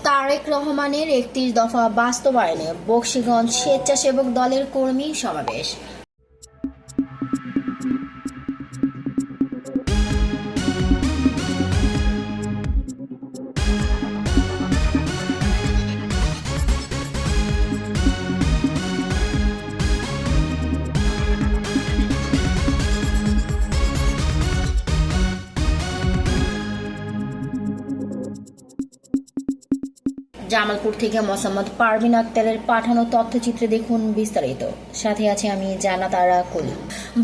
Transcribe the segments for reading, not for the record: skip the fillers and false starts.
তারেক রহমানের ৩১ দফা বাস্তবায়নে বকশীগঞ্জ স্বেচ্ছাসেবক দলের কর্মী সমাবেশ। জামালপুর থেকে মোসাম্মদ পারভিন আক্তারের পাঠানো তথ্যচিত্রে দেখুন বিস্তারিত। সাথে আছে আমি জান্নাত আরা কলি।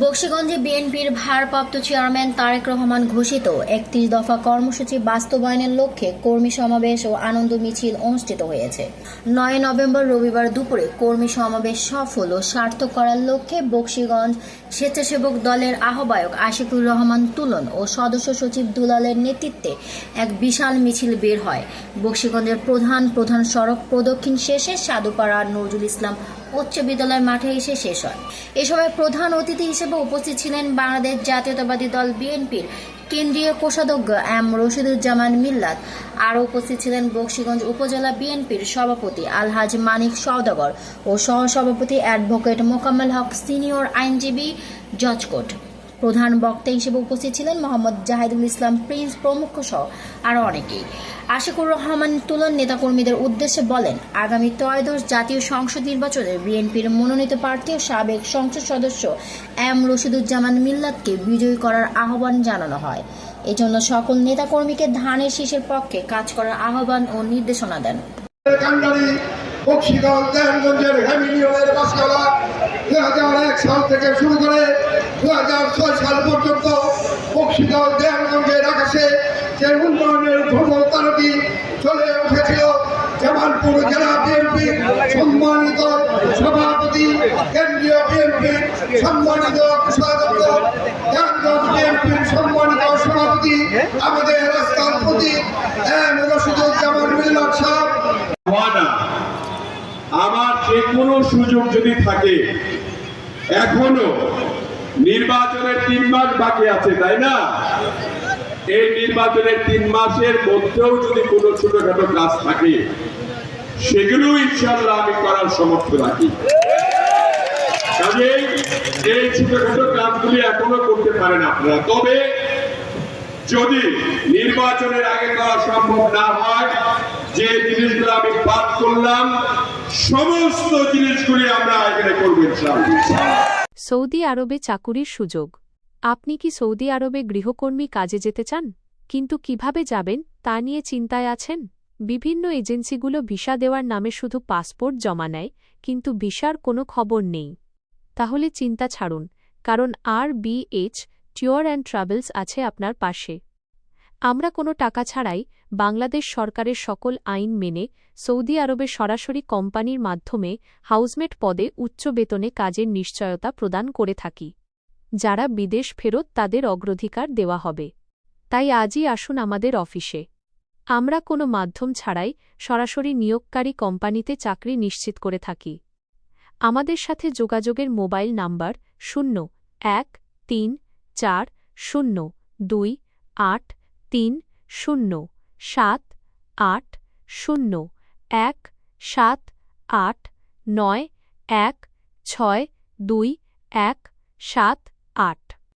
বকশীগঞ্জে বিএনপির ভারপ্রাপ্ত চেয়ারম্যান তারেক রহমান ঘোষিত ৩১ দফা কর্মসূচি বাস্তবায়নের লক্ষ্যে কর্মী সমাবেশ ও আনন্দ মিছিল অনুষ্ঠিত হয়েছে। ৯ নভেম্বর রবিবার দুপুরে কর্মী সমাবেশ সফল ও সার্থক করার লক্ষ্যে বকশীগঞ্জ স্বেচ্ছাসেবক দলের আহ্বায়ক আশিকুর রহমান তুলন ও সদস্য সচিব দুলালের নেতৃত্বে এক বিশাল মিছিল বের হয়। বকশীগঞ্জের প্রধান সড়ক প্রদক্ষিণ শেষে সাধুপাড়া নজরুল ইসলাম উচ্চ বিদ্যালয় মাঠে এসে শেষ হয়। এ সময় প্রধান অতিথি হিসেবে উপস্থিত ছিলেন বাংলাদেশ জাতীয়তাবাদী দল বিএনপির কেন্দ্রীয় কোষাধ্যক্ষ এম রশিদুজ্জামান মিল্লাত। আরও উপস্থিত ছিলেন বকশীগঞ্জ উপজেলা বিএনপির সভাপতি আলহাজ মানিক সওদাগর ও সহসভাপতি অ্যাডভোকেট মোকাম্মেল হক, সিনিয়র আইনজীবী জজকোর্ট। প্রধান বক্তা হিসেবে উপস্থিত ছিলেন মোহাম্মদ জাহিদুল ইসলাম প্রিন্স প্রমুখ সহ আরও অনেকেই। আশিকুর রহমান তুলন নেতাকর্মীদের উদ্দেশ্যে বলেন, আগামী ত্রয়োদশ জাতীয় সংসদ নির্বাচনে বিএনপির মনোনীত প্রার্থী ও সাবেক সংসদ সদস্য এম রশিদুজ্জামান মিল্লাতকে বিজয়ী করার আহ্বান জানানো হয়। এজন্য সকল নেতাকর্মীকে ধানের শীষের পক্ষে কাজ করার আহ্বান ও নির্দেশনা দেন। বকশীগঞ্জ দেওয়ানগঞ্জের হ্যামিলিয়নের বাসকালা ২০০১ সাল থেকে শুরু করে ২০০৬ সাল পর্যন্ত বকশীগঞ্জ দেওয়ানগঞ্জের আকাশে যে উন্নয়নের ধ্রুবতারাটি চলে উঠেছিল, জামালপুর জেলা বিএনপির সম্মানিত সভাপতি, কেন্দ্রীয় বিএনপির সম্মানিত কোষাধ্যক্ষ, দেওয়ানগঞ্জ বিএনপির সম্মানিত সভাপতি আমাদের রাস্তার প্রতি এম রশিদুজ্জামান মিল্লাত সাহেব। আমার যে কোনো সুযোগ যদি থাকে, এখনো নির্বাচনের ৩ মাস বাকি আছে, তাই না? এই নির্বাচনের ৩ মাসের মধ্যেও যদি কোনো ছোটখাটো কাজ থাকে, সেগুলো ইনশাআল্লাহ আমি করার সমর্থ রাখি। কাজেই এই ছোটখাটো কাজগুলি এখনো করতে পারেন আপনারা। তবে যদি নির্বাচনের আগে করা সম্ভব না হয়, যে জিনিসগুলো আমি বাদ করলাম, সমস্ত জিনিসগুলি আমরা এখানে করব ইনশাআল্লাহ। সৌদি আরবে চাকুরির সুযোগ। আপনি কি সৌদি আরবে গৃহকর্মী কাজে যেতে চান, কিন্তু কিভাবে যাবেন তা নিয়ে চিন্তায় আছেন? বিভিন্ন এজেন্সিগুলো ভিসা দেওয়ার নামে শুধু পাসপোর্ট জমা নেয়, কিন্তু ভিসার কোনো খবর নেই। তাহলে চিন্তা ছাড়ুন, কারণ RBH ট্যুর অ্যান্ড ট্রাভেলস আছে আপনার পাশে। আমরা কোনো টাকা ছাড়াই বাংলাদেশ সরকারের সকল আইন মেনে সৌদি আরবে সরাসরি কোম্পানির মাধ্যমে হাউসমেট পদে উচ্চ বেতনে কাজের নিশ্চয়তা প্রদান করে থাকি। যারা বিদেশ ফেরত তাদের অগ্রাধিকার দেওয়া হবে। তাই আজই আসুন আমাদের অফিসে। আমরা কোনো মাধ্যম ছাড়াই সরাসরি নিয়োগকারী কোম্পানিতে চাকরি নিশ্চিত করে থাকি। আমাদের সাথে যোগাযোগের মোবাইল নাম্বার 0134028307801789162117।